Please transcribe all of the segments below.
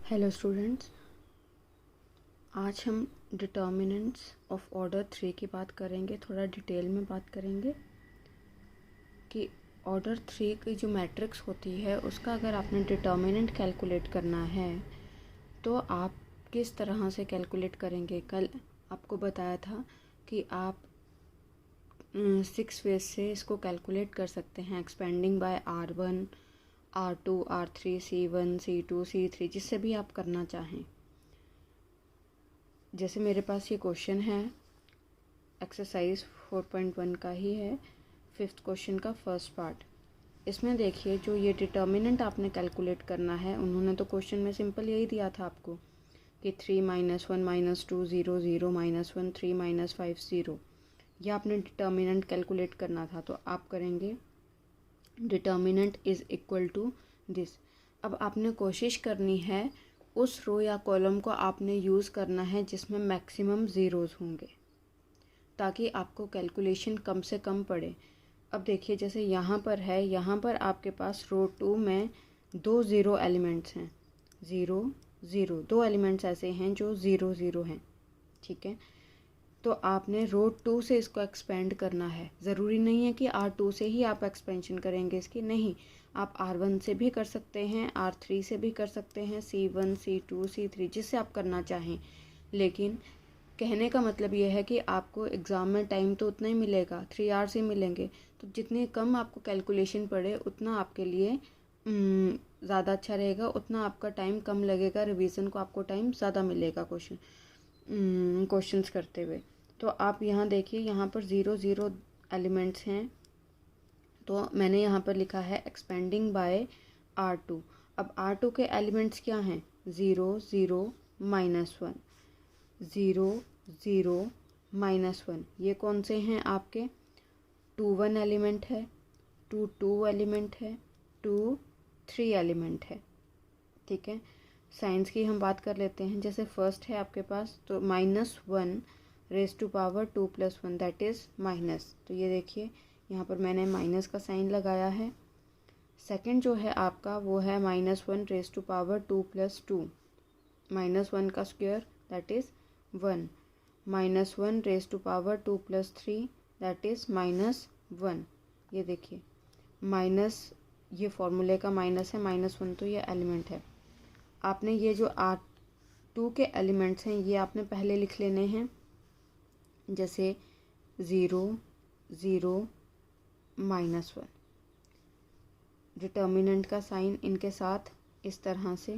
Hello students, आज हम determinants of order 3 की बात करेंगे। थोड़ा डिटेल में बात करेंगे कि ऑर्डर 3 की जो मैट्रिक्स होती है उसका अगर आपने डिटर्मिनेंट कैलकुलेट करना है तो आप किस तरह से कैलकुलेट करेंगे। कल आपको बताया था कि आप 6 वेज से इसको कैलकुलेट कर सकते हैं, expanding bye R1, R2, R3, C1, C2, C3, जिससे भी आप करना चाहें। जैसे मेरे पास ये क्वेश्चन है, एक्सरसाइज 4.1 का ही है, 5th क्वेश्चन का फर्स्ट पार्ट। इसमें देखिए जो ये डिटर्मिनेंट आपने कैलकुलेट करना है, उन्होंने तो क्वेश्चन में सिंपल यही दिया था आपको कि 3 - 1 - 2 0 0 -1 3 - 5 0। यह आपने डिटर्मिनेंट कैलकुलेट करना था, तो आप करेंगे determinant is equal to this. अब आपने कोशिश करनी है उस रो या कॉलम को आपने यूज़ करना है जिसमें मैक्सिमम ज़ीरोज़ होंगे, ताकि आपको कैलकुलेशन कम से कम पड़े। अब देखिए जैसे यहाँ पर है, यहाँ पर आपके पास रो 2 में 2 ज़ीरो एलिमेंट्स हैं, 0 0, 2 एलिमेंट्स ऐसे हैं जो 0 0 हैं, ठीक है। तो आपने रो 2 से इसको एक्सपेंड करना है। ज़रूरी नहीं है कि R2 से ही आप एक्सपेंशन करेंगे इसकी, नहीं, आप R1 से भी कर सकते हैं, R3 से भी कर सकते हैं, C1 C2 C3, जिससे आप करना चाहें। लेकिन कहने का मतलब ये है कि आपको एग्ज़ाम में टाइम तो उतना ही मिलेगा, 3 आवर्स ही मिलेंगे। तो जितने कम आपको कैलकुलेशन पड़े उतना आपके लिए ज़्यादा अच्छा रहेगा, उतना आपका टाइम कम लगेगा, रिवीजन को आपको टाइम ज़्यादा मिलेगा क्वेश्चंस करते हुए। तो आप यहाँ देखिए, यहाँ पर 0 0 एलिमेंट्स हैं, तो मैंने यहाँ पर लिखा है एक्सपेंडिंग बाय R2। अब R2 के एलिमेंट्स क्या हैं? 0 0 -1, 0 0 -1। ये कौन से हैं आपके? 2 1 एलिमेंट है, 2 2 एलिमेंट है, 2 3 एलिमेंट है, ठीक है। साइंस की हम बात कर लेते हैं। जैसे फर्स्ट है आपके पास, तो -1 raise to power 2 + 1, that is minus. तो ये देखिए यहाँ पर मैंने माइनस का साइन लगाया है। सेकंड जो है आपका वो है -1 रेज़ टू पावर 2 + 2, -1 का square that is 1, -1 raise to power 2 + 3 that is -1। ये देखिए माइनस, ये फॉर्मूले का माइनस है, -1 तो ये एलिमेंट है। आपने ये जो R2 के एलिमेंट्स हैं ये आपने पहले लिख लेने हैं, जैसे 0 0 -1। डिटर्मिनेंट का साइन इनके साथ इस तरह से।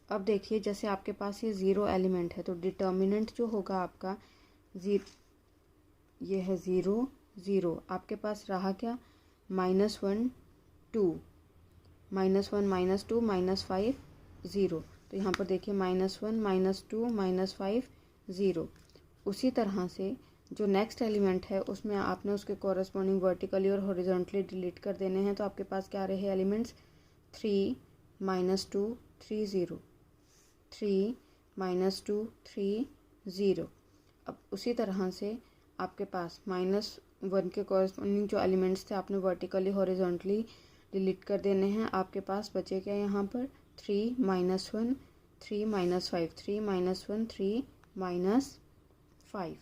अब देखिए जैसे आपके पास ये 0 एलिमेंट है, तो डिटर्मिनेंट जो होगा आपका ये है 0 0। आपके पास रहा क्या? -1 2, -1 -2 -5 0। तो यहाँ पर देखिए -1 -2 -5 0। उसी तरह से जो नेक्स्ट एलिमेंट है उसमें आपने उसके कॉरस्पॉन्डिंग वर्टिकली और हॉरिजॉन्टली डिलीट कर देने हैं। तो आपके पास क्या रहे एलिमेंट्स? 3 -2 3 0, 3 -2 3 0। अब उसी तरह से आपके पास -1 के कॉरस्पॉन्डिंग जो एलिमेंट्स थे आपने वर्टिकली हॉरिजॉन्टली डिलीट कर देने हैं। आपके पास बचे क्या यहाँ पर? 3 -1 3 -5, 3 -1 3 -5।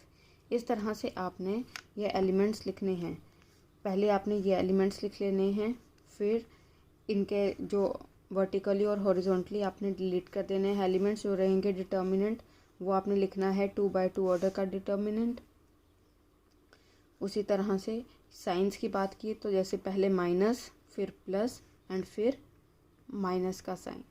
इस तरह से आपने ये एलिमेंट्स लिखने हैं। पहले आपने ये एलिमेंट्स लिख लेने हैं, फिर इनके जो वर्टिकली और हॉरिजॉन्टली आपने डिलीट कर देने हैं एलिमेंट्स। जो रहेंगे डिटर्मिनेंट वो आपने लिखना है 2 × 2 ऑर्डर का डिटर्मिनेंट। उसी तरह से साइंस की बात की तो जैसे पहले माइनस, फिर प्लस एंड फिर माइनस का साइन।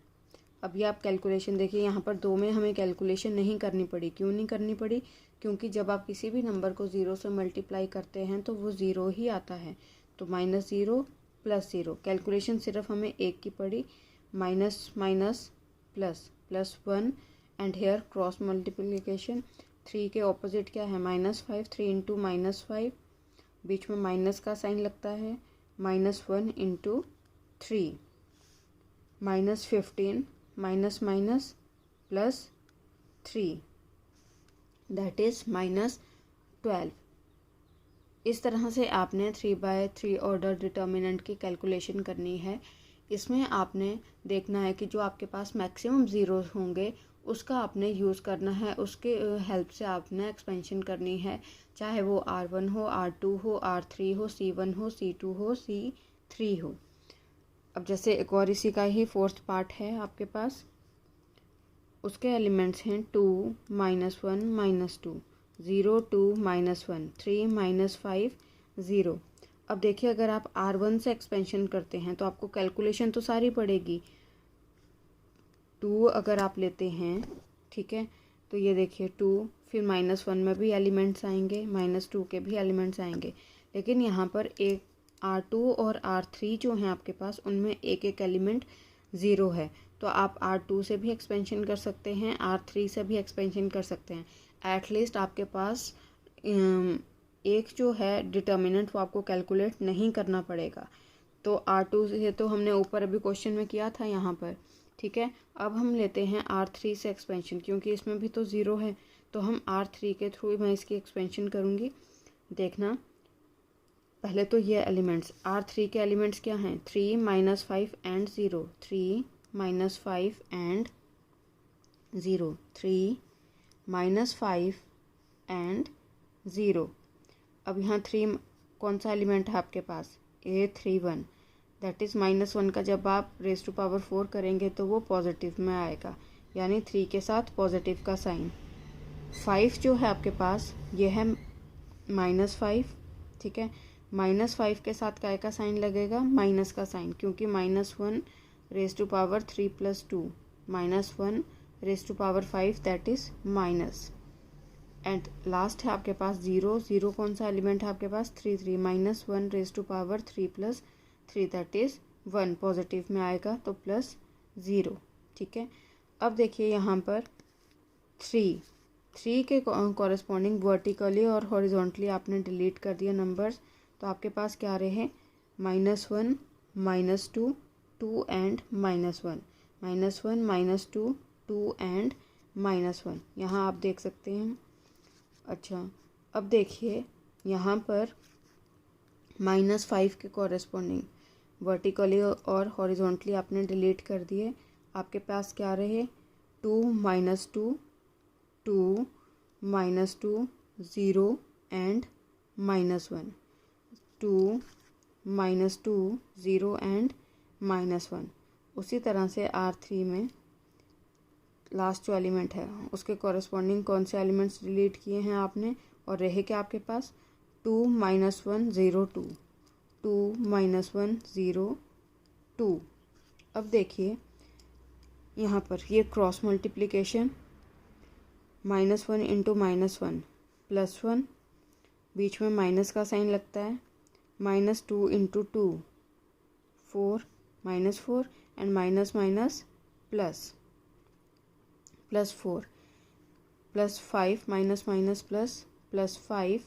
अब ये आप कैलकुलेशन देखिए, यहाँ पर 2 में हमें कैलकुलेशन नहीं करनी पड़ी। क्यों नहीं करनी पड़ी? क्योंकि जब आप किसी भी नंबर को 0 से मल्टीप्लाई करते हैं तो वो 0 ही आता है। तो -0 + 0, कैलकुलेशन सिर्फ हमें एक की पड़ी, minus minus plus, +1 and here cross multiplication. 3 के ऑपोजिट क्या है? -5, 3 × -5, बीच में माइनस का साइन लगता है, -1 × 3, -15 -3 दैट इज़ -12। इस तरह से आपने 3 × 3 ऑर्डर डिटर्मिनेंट की कैलकुलेशन करनी है। इसमें आपने देखना है कि जो आपके पास मैक्सिमम ज़ीरोज़ होंगे उसका आपने यूज़ करना है, उसके हेल्प से आपने एक्सपेंशन करनी है, चाहे वो R1 हो, R2 हो, R3 हो, C1 हो, C2 हो, C3 हो। अब जैसे एक और इसी का ही फोर्थ पार्ट है आपके पास, उसके एलिमेंट्स हैं 2, -1, -2, 0, 2, -1, 3, -5, 0। अब देखिए अगर आप R1 से एक्सपेंशन करते हैं तो आपको कैलकुलेशन तो सारी पड़ेगी। 2 अगर आप लेते हैं, ठीक है, तो ये देखिए 2, फिर -1 में भी एलिमेंट्स आएंगे, -2 के भी एलिमेंट्स आएंगे, लेकिन यहाँ पर एक R2 और R3 जो हैं आपके पास उनमें एक एक एलिमेंट ज़ीरो है। तो आप R2 से भी एक्सपेंशन कर सकते हैं, R3 से भी एक्सपेंशन कर सकते हैं। एटलीस्ट आपके पास एक जो है डिटर्मिनेंट वो आपको कैलकुलेट नहीं करना पड़ेगा। तो R2 से तो हमने ऊपर अभी क्वेश्चन में किया था यहाँ पर, ठीक है। अब हम लेते हैं R3 से एक्सपेंशन, क्योंकि इसमें भी तो ज़ीरो है, तो हम R3 के थ्रू मैं इसकी एक्सपेंशन करूँगी। देखना, पहले तो ये एलिमेंट्स R3 के एलिमेंट्स क्या हैं, 3, -5 एंड 0, 3, -5 एंड 0, 3, -5 एंड 0। अब यहाँ 3 कौन सा एलिमेंट है आपके पास, A31, दैट इज़ -1 का जब आप रेज़ टू पावर 4 करेंगे तो वो पॉजिटिव में आएगा, यानी 3 के साथ पॉजिटिव का साइन। 5 जो है आपके पास ये है -5, ठीक है। -5 के साथ काय का साइन लगेगा, माइनस का साइन, क्योंकि -1 raise to power 3 + 2, -1 raise to power 5 that is minus. And last है आपके पास 0, 0 कौन सा एलिमेंट है आपके पास, 3, -1 raise to power 3 + 3 that is 1, positive में आएगा तो +0, ठीक है। अब देखिए यहाँ पर 3 के कॉरेस्पॉन्डिंग वर्टिकली और हॉरिजॉन्टली आपने डिलीट कर दिया नंबर्स, तो आपके पास क्या रहे, -1, -2, 2 एंड -1, -1, -2, 2 एंड -1, यहाँ आप देख सकते हैं। अच्छा, अब देखिए यहाँ पर -5 के कॉरेस्पॉन्डिंग वर्टिकली और हॉरिजॉन्टली आपने डिलीट कर दिए, आपके पास क्या रहे, 2, -2, 2, -2, 0 एंड -1, 2, -2, 0 एंड -1। उसी तरह से R3 में लास्ट जो एलिमेंट है उसके कॉरेस्पॉन्डिंग कौन से एलिमेंट्स डिलीट किए हैं आपने, और रहे क्या आपके पास, 2, -1, 0, 2, 2, -1, 0, 2। अब देखिए यहाँ पर ये क्रॉस मल्टीप्लिकेशन, -1 इंटू -1 +1, बीच में माइनस का साइन लगता है, -2 into 2 4, -4 and minus minus plus, +4, +5 minus minus plus, +5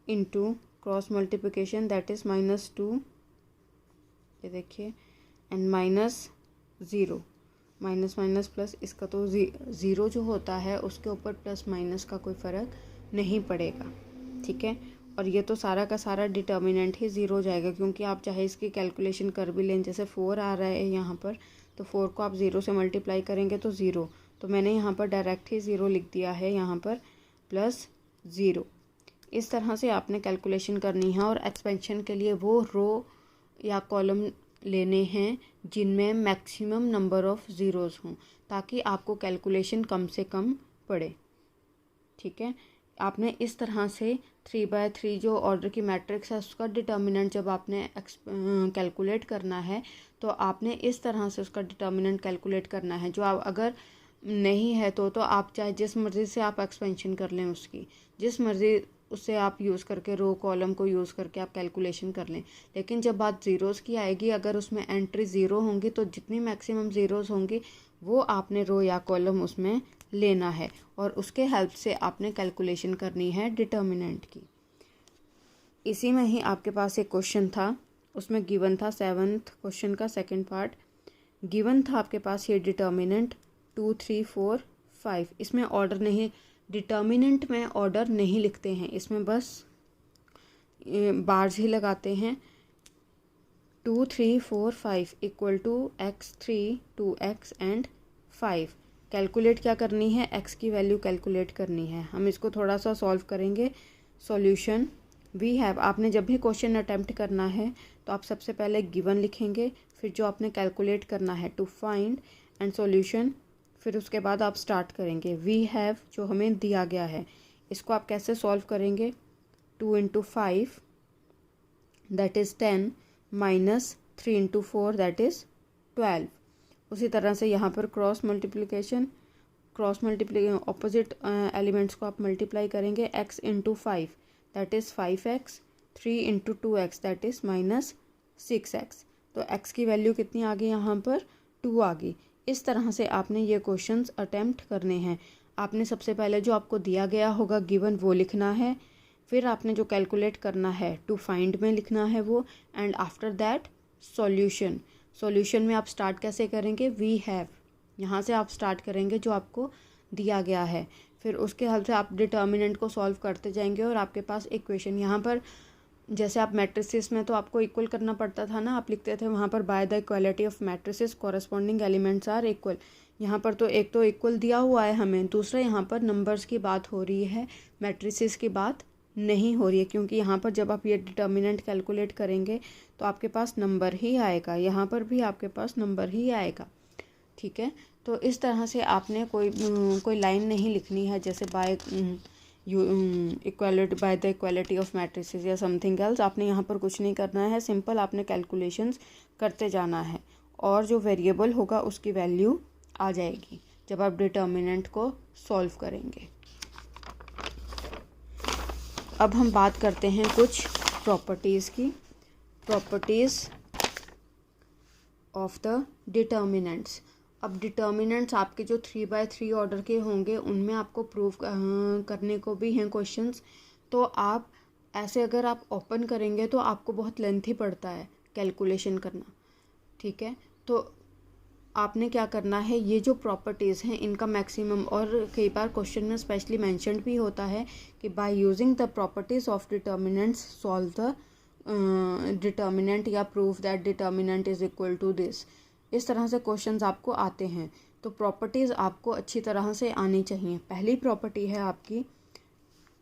into cross multiplication that is -2, ये देखिए, एंड -0, माइनस माइनस प्लस, इसका तो ज़ीरो जो होता है उसके ऊपर प्लस माइनस का कोई फ़र्क नहीं पड़ेगा, ठीक है। और ये तो सारा का सारा डिटर्मिनेंट ही ज़ीरो हो जाएगा, क्योंकि आप चाहे इसकी कैलकुलेशन कर भी लें, जैसे 4 आ रहा है यहाँ पर, तो 4 को आप 0 से मल्टीप्लाई करेंगे तो 0, तो मैंने यहाँ पर डायरेक्ट ही 0 लिख दिया है, यहाँ पर +0। इस तरह से आपने कैलकुलेशन करनी है, और एक्सपेंशन के लिए वो रो या कॉलम लेने हैं जिनमें मैक्सिमम नंबर ऑफ़ ज़ीरोज़ हों, ताकि आपको कैलकुलेशन कम से कम पड़े, ठीक है। आपने इस तरह से 3/3 जो ऑर्डर की मैट्रिक्स है उसका डिटर्मिनेंट जब आपने कैलकुलेट करना है, तो आपने इस तरह से उसका डिटर्मिनेंट कैलकुलेट करना है। जो आप अगर नहीं है तो आप चाहे जिस मर्ज़ी से आप एक्सपेंशन कर लें, उसकी जिस मर्ज़ी उससे आप यूज़ करके रो कॉलम को यूज़ करके आप कैलकुलेशन कर लें, लेकिन जब बात ज़ीरोज़ की आएगी, अगर उसमें एंट्री ज़ीरो होंगी तो जितनी मैक्सिमम ज़ीरोज़ होंगी वो आपने रो या कॉलम उसमें लेना है, और उसके हेल्प से आपने कैलकुलेशन करनी है डिटर्मिनेंट की। इसी में ही आपके पास एक क्वेश्चन था, उसमें गिवन था 7th क्वेश्चन का सेकंड पार्ट, गिवन था आपके पास ये डिटर्मिनेंट 2, 3, 4, 5। इसमें ऑर्डर नहीं, डिटर्मिनेंट में ऑर्डर नहीं लिखते हैं, इसमें बस बार्स ही लगाते हैं। 2 3 4 5 equal to x3 2x and 5। Calculate क्या करनी है, x की वैल्यू कैलकुलेट करनी है। हम इसको थोड़ा सा सॉल्व करेंगे। सॉल्यूशन वी हैव, आपने जब भी क्वेश्चन अटैम्प्ट करना है तो आप सबसे पहले गिवन लिखेंगे, फिर जो आपने कैलकुलेट करना है टू फाइंड एंड सॉल्यूशन, फिर उसके बाद आप स्टार्ट करेंगे। वी हैव जो हमें दिया गया है इसको आप कैसे सॉल्व करेंगे, 2 into 5 that is 10 minus 3 into 4 that is 12। उसी तरह से यहाँ पर क्रॉस मल्टीप्लिकेशन, ऑपोजिट एलिमेंट्स को आप मल्टीप्लाई करेंगे। x into 5 that is 5x, 3 into 2x that is minus 6x। तो x की वैल्यू कितनी आ गई यहाँ पर, 2 आ गई। इस तरह से आपने ये क्वेश्चंस अटेम्प्ट करने हैं। आपने सबसे पहले जो आपको दिया गया होगा गिवन वो लिखना है, फिर आपने जो कैलकुलेट करना है टू फाइंड में लिखना है वो, and after that solution. Solution में आप स्टार्ट कैसे करेंगे, वी हैव, यहाँ से आप स्टार्ट करेंगे जो आपको दिया गया है। फिर उसके हल से आप डिटर्मिनेंट को सॉल्व करते जाएंगे और आपके पास इक्वेशन, यहाँ पर जैसे आप मैट्रिसेस में तो आपको इक्वल करना पड़ता था ना, आप लिखते थे वहाँ पर by the equality of matrices corresponding elements are equal. यहाँ पर तो एक तो इक्वल दिया हुआ है हमें, दूसरा यहाँ पर नंबर्स की बात हो रही है, मैट्रिसेस की बात नहीं हो रही है, क्योंकि यहाँ पर जब आप ये डिटर्मिनेंट कैलकुलेट करेंगे तो आपके पास नंबर ही आएगा, यहाँ पर भी आपके पास नंबर ही आएगा। ठीक है, तो इस तरह से आपने कोई लाइन नहीं लिखनी है जैसे by equality, bye the equality of matrices या समथिंग एल्स। आपने यहाँ पर कुछ नहीं करना है, सिंपल आपने कैलकुलेशंस करते जाना है और जो वेरिएबल होगा उसकी वैल्यू आ जाएगी जब आप डिटर्मिनेंट को सॉल्व करेंगे। अब हम बात करते हैं कुछ प्रॉपर्टीज़ की, प्रॉपर्टीज़ ऑफ द डिटर्मिनेंट्स। अब डिटर्मिनेंट्स आपके जो 3/3 ऑर्डर के होंगे उनमें आपको प्रूव करने को भी हैं क्वेश्चंस, तो आप ऐसे अगर आप ओपन करेंगे तो आपको बहुत लेंथी पड़ता है कैलकुलेशन करना। ठीक है, तो आपने क्या करना है, ये जो प्रॉपर्टीज़ हैं इनका मैक्सिमम, और कई बार क्वेश्चन में स्पेशली मेंशन्ड भी होता है कि by using the properties of determinants solve the determinant या proof that determinant is equal to this. इस तरह से क्वेश्चंस आपको आते हैं, तो प्रॉपर्टीज़ आपको अच्छी तरह से आनी चाहिए। पहली प्रॉपर्टी है आपकी,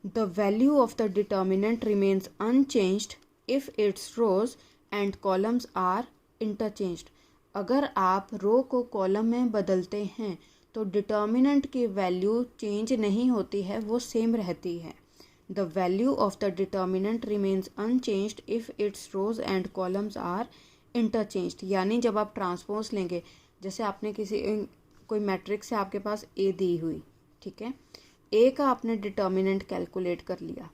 the value of the determinant remains unchanged if its rows and columns are interchanged. अगर आप रो को कॉलम में बदलते हैं तो डिटर्मिनेंट की वैल्यू चेंज नहीं होती है, वो सेम रहती है। The value of the determinant remains unchanged if its rows and columns are interchanged. यानी जब आप ट्रांसपोज लेंगे, जैसे आपने कोई मैट्रिक्स से आपके पास ए दी हुई, ठीक है, ए का आपने डिटर्मिनेंट कैलकुलेट कर लिया,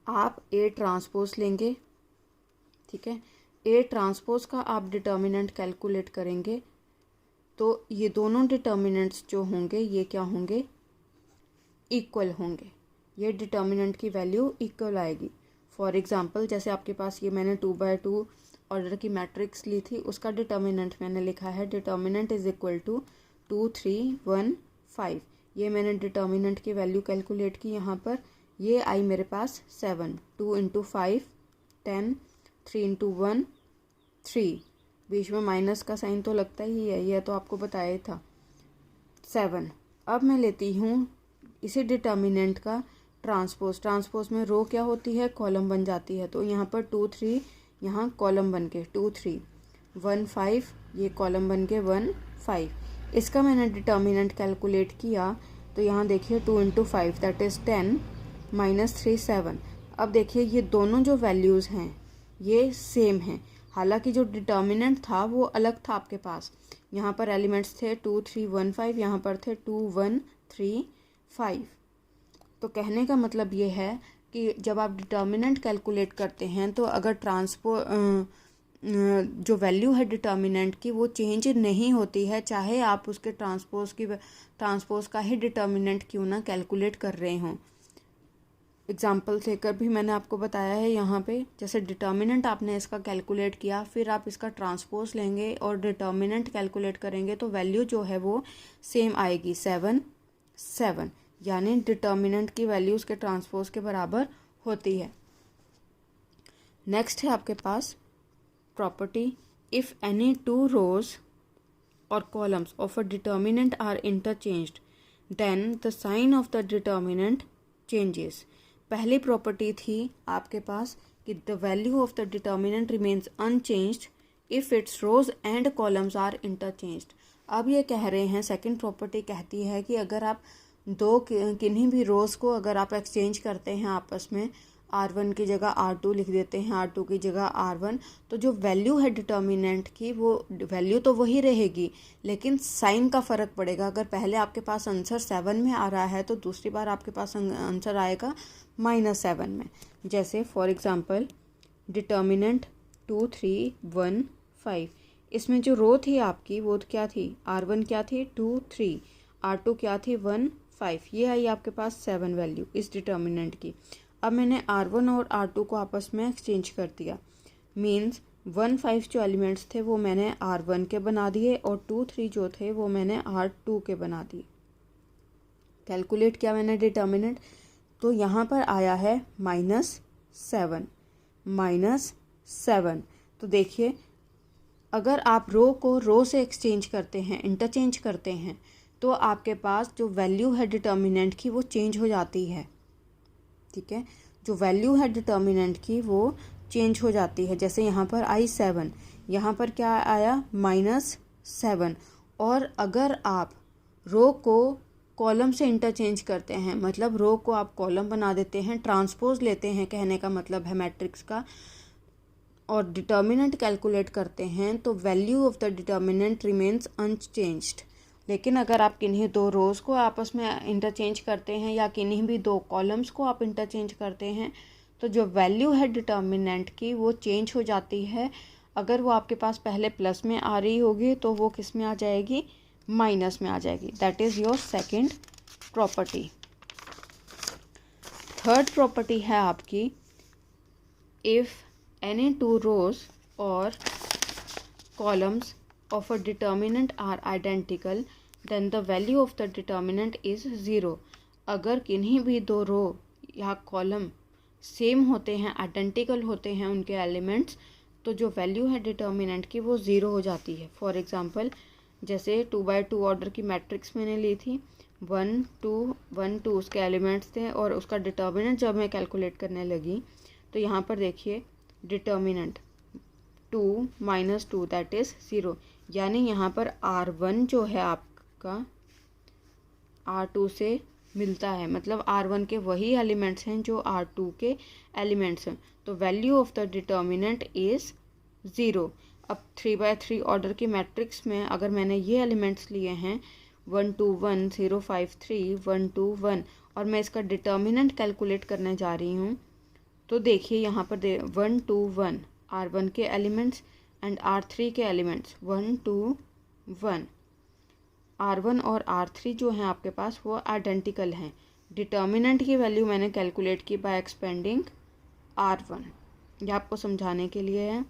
आप ए ट्रांसपोज लेंगे, ठीक है, ए ट्रांसपोज का आप डिटर्मिनेंट कैलकुलेट करेंगे तो ये दोनों डिटर्मिनेंट्स जो होंगे ये क्या होंगे, इक्वल होंगे, ये डिटर्मिनेंट की वैल्यू इक्वल आएगी। फॉर एग्जांपल जैसे आपके पास ये मैंने 2/2 ऑर्डर की मैट्रिक्स ली थी, उसका डिटर्मिनेंट मैंने लिखा है डिटर्मिनेंट इज इक्वल टू 2 3 1 5। ये मैंने डिटर्मिनेंट की वैल्यू कैलकुलेट की, यहाँ पर ये आई मेरे पास 7, 2 इंटू 5 10, 3 इंटू 1 3, बीच में माइनस का साइन तो लगता ही है, यह तो आपको बताया था, 7। अब मैं लेती हूँ इसी डिटर्मिनेंट का ट्रांसपोज में रो क्या होती है, कॉलम बन जाती है, तो यहाँ पर 2 3 यहाँ कॉलम बन के 2 3 1 5, ये कॉलम बन के 1 5। इसका मैंने डिटर्मिनेंट कैलकुलेट किया तो यहाँ देखिए 2 इंटू 5 दैट इज़ 10 माइनस 3 7। अब देखिए ये दोनों जो वैल्यूज़ हैं ये सेम हैं, हालांकि जो डिटर्मिनेंट था वो अलग था आपके पास, यहाँ पर एलिमेंट्स थे 2 3 1 5, यहाँ पर थे 2 1 3 5। तो कहने का मतलब ये है कि जब आप डिटर्मिनेंट कैलकुलेट करते हैं तो अगर जो वैल्यू है डिटर्मिनेंट की वो चेंज नहीं होती है, चाहे आप उसके ट्रांसपोज का ही डिटर्मिनेंट क्यों ना कैलकुलेट कर रहे हों। एग्जाम्पल लेकर भी मैंने आपको बताया है यहाँ पे, जैसे डिटर्मिनेंट आपने इसका कैलकुलेट किया, फिर आप इसका ट्रांसपोज लेंगे और डिटर्मिनेंट कैलकुलेट करेंगे तो वैल्यू जो है वो सेम आएगी 7 7, यानी डिटर्मिनेंट की वैल्यू उसके ट्रांसपोज के बराबर होती है। नेक्स्ट है आपके पास property, if any two rows or columns of a determinant are interchanged, then the sign of the determinant changes. पहली प्रॉपर्टी थी आपके पास कि the value of the determinant remains unchanged if its rows and columns are interchanged. अब ये कह रहे हैं, second property कहती है कि अगर आप दो किन्हीं भी रोज़ को अगर आप एक्सचेंज करते हैं आपस में, R1 की जगह R2 लिख देते हैं, R2 की जगह R1, तो जो वैल्यू है डिटर्मिनेंट की वो वैल्यू तो वही रहेगी, लेकिन साइन का फ़र्क पड़ेगा. अगर पहले आपके पास आंसर 7 में आ रहा है तो दूसरी बार आपके पास आंसर आएगा -7 में. जैसे फॉर एग्ज़ाम्पल डिटर्मिनेंट 2 3 1 5, इसमें जो रो थी आपकी वो क्या थी, R1 क्या थी 2 3, R2 क्या थी 1 5, ये आई आपके पास 7 वैल्यू इस डिटर्मिनेंट की. अब मैंने R1 और R2 को आपस में एक्सचेंज कर दिया, मीन्स 1 5 जो एलिमेंट्स थे वो मैंने R1 के बना दिए और 2 3 जो थे वो मैंने R2 के बना दिए. कैलकुलेट किया मैंने डिटर्मिनेंट, तो यहाँ पर आया है -7. तो देखिए अगर आप रो को रो से एक्सचेंज करते हैं, इंटरचेंज करते हैं, तो आपके पास जो वैल्यू है डिटर्मिनेंट की वो चेंज हो जाती है. ठीक है, जो वैल्यू है डिटर्मिनेंट की वो चेंज हो जाती है. जैसे यहाँ पर आई 7, यहाँ पर क्या आया -7. और अगर आप रो को कॉलम से इंटरचेंज करते हैं, मतलब रो को आप कॉलम बना देते हैं, ट्रांसपोज लेते हैं, कहने का मतलब है मैट्रिक्स का, और डिटर्मिनेंट कैलकुलेट करते हैं, तो value of the determinant remains unchanged. लेकिन अगर आप किन्हीं दो रोज़ को आपस में इंटरचेंज करते हैं या किन्हीं भी दो कॉलम्स को आप इंटरचेंज करते हैं, तो जो वैल्यू है डिटर्मिनेंट की वो चेंज हो जाती है. अगर वो आपके पास पहले प्लस में आ रही होगी तो वो किस में आ जाएगी, माइनस में आ जाएगी. That is your second property. Third property है आपकी, इफ़ एनी टू रोज और columns of a determinant are identical, then the value of the determinant is 0. अगर किन्हीं भी दो रो या कॉलम सेम होते हैं, आइडेंटिकल होते हैं उनके एलिमेंट्स, तो जो वैल्यू है डिटर्मिनेंट की वो 0 हो जाती है. फॉर एग्जांपल जैसे 2x2 ऑर्डर की मैट्रिक्स मैंने ली थी, 1 2 1 2 उसके एलिमेंट्स थे, और उसका डिटर्मिनेंट जब मैं कैलकुलेट करने लगी तो यहाँ पर देखिए डिटर्मिनेंट 2 -2 दैट इज़ 0. यानी यहाँ पर R1 जो है आपका R2 से मिलता है, मतलब R1 के वही एलिमेंट्स हैं जो R2 के एलिमेंट्स हैं. तो value of the determinant is 0. अब 3x3 ऑर्डर की मैट्रिक्स में अगर मैंने ये एलिमेंट्स लिए हैं 1 2 1 0 5 3 1 2 1, और मैं इसका डिटर्मिनेंट कैलकुलेट करने जा रही हूँ, तो देखिए यहाँ पर 1 2 1 R1 के एलिमेंट्स एंड R3 के एलिमेंट्स 1 2 1. R1 और R3 जो हैं आपके पास वो आइडेंटिकल हैं. डिटर्मिनेंट की वैल्यू मैंने कैलकुलेट की बाय एक्सपेंडिंग R1. यह आपको समझाने के लिए है.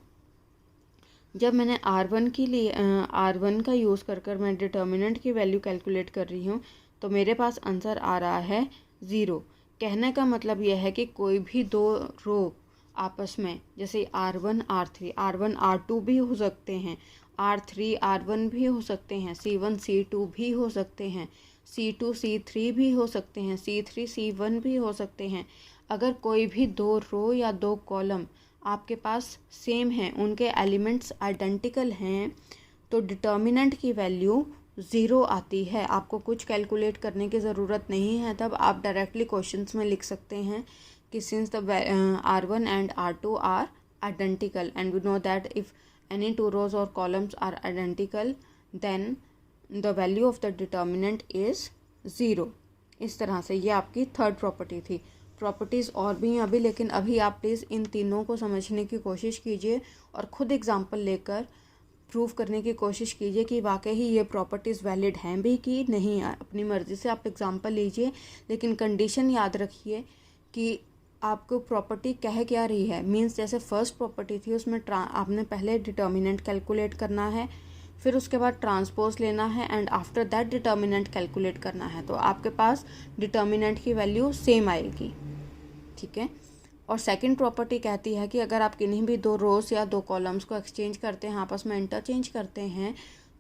जब मैंने R1 के लिए R1 का यूज़ कर मैं डिटर्मिनेंट की वैल्यू कैलकुलेट कर रही हूँ, तो मेरे पास आंसर आ रहा है 0. कहने का मतलब यह है कि कोई भी दो रो आपस में, जैसे R1 R2 भी हो सकते हैं, R3 R1 भी हो सकते हैं, C1 C2 भी हो सकते हैं, C2 C3 भी हो सकते हैं, C3 C1 भी हो सकते हैं. अगर कोई भी दो रो या दो कॉलम आपके पास सेम हैं, उनके एलिमेंट्स आइडेंटिकल हैं, तो डिटर्मिनेंट की वैल्यू 0 आती है. आपको कुछ कैलकुलेट करने की ज़रूरत नहीं है, तब आप डायरेक्टली क्वेश्चंस में लिख सकते हैं कि since the R1 and R2 are identical and we know that if any two rows or columns are identical then the value of the determinant is 0. इस तरह से ये आपकी थर्ड प्रॉपर्टी थी. प्रॉपर्टीज़ और भी हैं अभी, लेकिन अभी आप प्लीज़ इन तीनों को समझने की कोशिश कीजिए और ख़ुद एग्जाम्पल लेकर प्रूव करने की कोशिश कीजिए कि वाकई ही ये प्रॉपर्टीज़ वैलिड हैं भी कि नहीं. अपनी मर्ज़ी से आप एग्जाम्पल लीजिए, लेकिन कंडीशन याद रखिए कि आपको प्रॉपर्टी कह क्या रही है. मींस जैसे फर्स्ट प्रॉपर्टी थी उसमें आपने पहले डिटर्मिनेंट कैलकुलेट करना है, फिर उसके बाद ट्रांसपोज लेना है and after that determinant calculate करना है, तो आपके पास डिटर्मिनेंट की वैल्यू सेम आएगी. ठीक है. और सेकंड प्रॉपर्टी कहती है कि अगर आप किन्हीं भी दो रोज़ या दो कॉलम्स को एक्सचेंज करते हैं, आपस में इंटरचेंज करते हैं,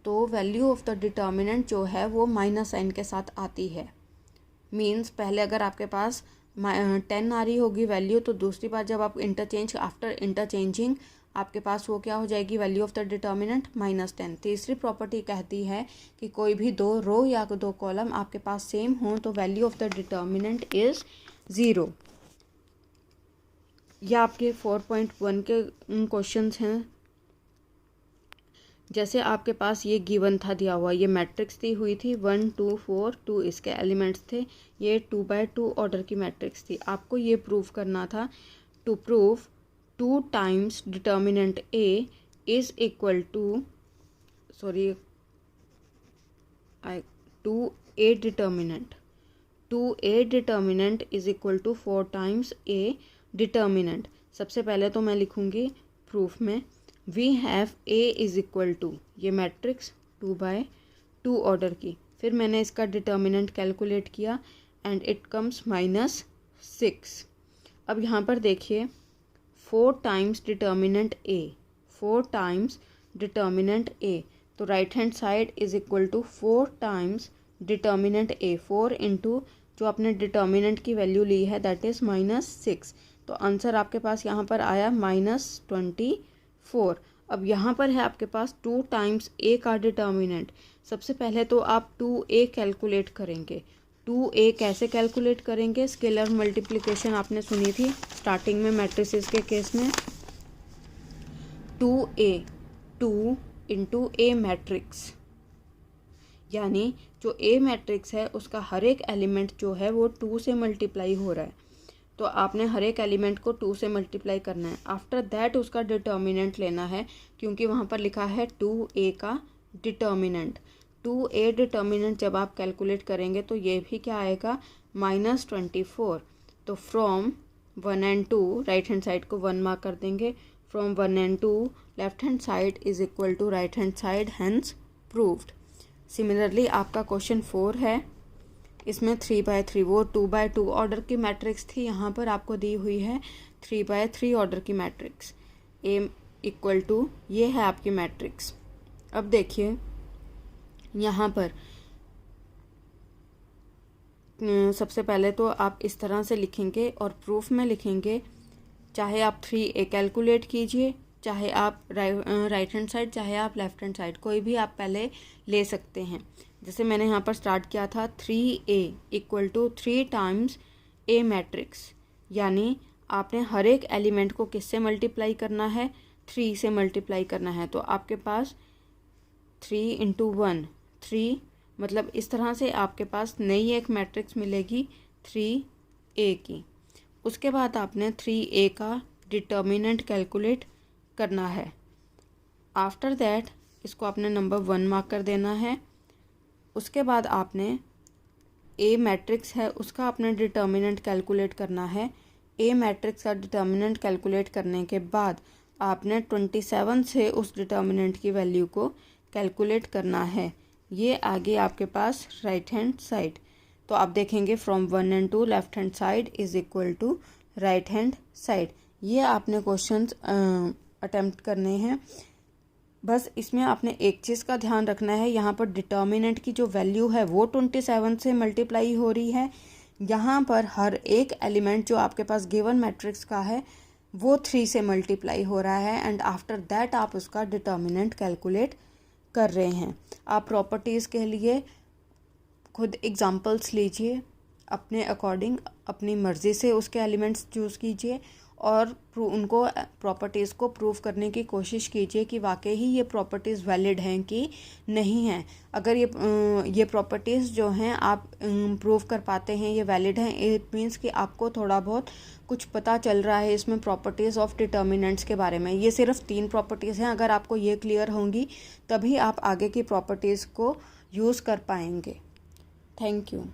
तो वैल्यू ऑफ द डिटर्मिनेंट जो है वो माइनस साइन के साथ आती है। मीन्स पहले अगर आपके पास 10 आ रही होगी वैल्यू, तो दूसरी बार जब आप आफ्टर इंटरचेंजिंग आपके पास वो क्या हो जाएगी, वैल्यू ऑफ द डिटर्मिनेंट -10। तीसरी प्रॉपर्टी कहती है कि कोई भी दो रो या दो कॉलम आपके पास सेम हो तो value of the determinant is 0। यह आपके 4.1 के क्वेश्चंस हैं। जैसे आपके पास ये गिवन था दिया हुआ, ये मैट्रिक्स दी हुई थी 1 2 4 2 इसके एलिमेंट्स थे, ये 2x2 ऑर्डर की मैट्रिक्स थी। आपको ये प्रूव करना था, to prove 2 times determinant A is equal to 2A determinant is equal to 4 times A determinant. सबसे पहले तो मैं लिखूँगी प्रूफ में, we have A is equal to ये मैट्रिक्स 2x2 ऑर्डर की, फिर मैंने इसका डिटर्मिनेंट कैलकुलेट किया एंड इट कम्स -6। अब यहाँ पर देखिए 4 टाइम्स डिटर्मिनेंट A, तो right hand side is equal to 4 times determinant A, 4 into जो आपने डिटर्मिनेंट की वैल्यू ली है दैट इज़ -6। तो आंसर आपके पास यहाँ पर आया -24। अब यहाँ पर है आपके पास 2 टाइम्स A का डिटर्मिनेंट। सबसे पहले तो आप 2A कैलकुलेट करेंगे। 2A कैसे कैलकुलेट करेंगे, स्केलर मल्टीप्लिकेशन आपने सुनी थी स्टार्टिंग में मैट्रिसेस के केस में। 2A 2 इंटू A मैट्रिक्स, यानी जो A मैट्रिक्स है उसका हर एक एलिमेंट जो है वो 2 से मल्टीप्लाई हो रहा है, तो आपने हर एक एलिमेंट को 2 से मल्टीप्लाई करना है। आफ्टर दैट उसका डिटर्मिनेंट लेना है, क्योंकि वहाँ पर लिखा है 2A का डिटर्मिनेंट। 2A डिटर्मिनेंट जब आप कैलकुलेट करेंगे तो ये भी क्या आएगा, -24। तो from 1 and 2 right hand side को 1 मार्क कर देंगे, from 1 and 2 left hand side is equal to right hand side, hence proved. Similarly आपका क्वेश्चन 4 है, इसमें 3x3 वो 2x2 ऑर्डर की मैट्रिक्स थी, यहाँ पर आपको दी हुई है 3x3 ऑर्डर की मैट्रिक्स। A इक्वल टू ये है आपकी मैट्रिक्स। अब देखिए यहाँ पर सबसे पहले तो आप इस तरह से लिखेंगे और प्रूफ में लिखेंगे, चाहे आप 3A कैलकुलेट कीजिए, चाहे आप राइट हैंड साइड, चाहे आप लेफ्ट हैंड साइड, कोई भी आप पहले ले सकते हैं। जैसे मैंने यहाँ पर स्टार्ट किया था 3A equal to 3 times A matrix, यानी आपने हर एक एलिमेंट को किससे मल्टीप्लाई करना है, 3 से मल्टीप्लाई करना है। तो आपके पास 3 इंटू 1 3, मतलब इस तरह से आपके पास नई एक मैट्रिक्स मिलेगी 3A की। उसके बाद आपने 3A का डिटर्मिनेंट कैलकुलेट करना है। आफ्टर दैट इसको आपने नंबर 1 मार्क कर देना है। उसके बाद आपने A मैट्रिक्स है उसका आपने डिटर्मिनेंट कैलकुलेट करना है। A मैट्रिक्स का डिटर्मिनेंट कैलकुलेट करने के बाद आपने 27 से उस डिटर्मिनेंट की वैल्यू को कैलकुलेट करना है। ये आगे आपके पास राइट हैंड साइड, तो आप देखेंगे from 1 and 2 left hand side is equal to right hand side. ये आपने क्वेश्चंस अटेम्प्ट करने हैं। बस इसमें आपने एक चीज़ का ध्यान रखना है, यहाँ पर डिटर्मिनेंट की जो वैल्यू है वो 27 से मल्टीप्लाई हो रही है। यहाँ पर हर एक एलिमेंट जो आपके पास गिवन मैट्रिक्स का है वो 3 से मल्टीप्लाई हो रहा है एंड आफ्टर दैट आप उसका डिटर्मिनेंट कैलकुलेट कर रहे हैं। आप प्रॉपर्टीज़ के लिए खुद एग्जांपल्स लीजिए, अपने अकॉर्डिंग अपनी मर्ज़ी से उसके एलिमेंट्स चूज़ कीजिए और उनको प्रॉपर्टीज़ को प्रूव करने की कोशिश कीजिए कि वाकई ही ये प्रॉपर्टीज़ वैलिड हैं कि नहीं हैं। अगर ये प्रॉपर्टीज़ जो हैं आप प्रूव कर पाते हैं ये वैलिड हैं, इट मीन्स कि आपको थोड़ा बहुत कुछ पता चल रहा है इसमें प्रॉपर्टीज़ ऑफ डिटर्मिनेंट्स के बारे में। ये सिर्फ 3 प्रॉपर्टीज़ हैं, अगर आपको ये क्लियर होंगी तभी आप आगे की प्रॉपर्टीज़ को यूज़ कर पाएंगे। Thank you.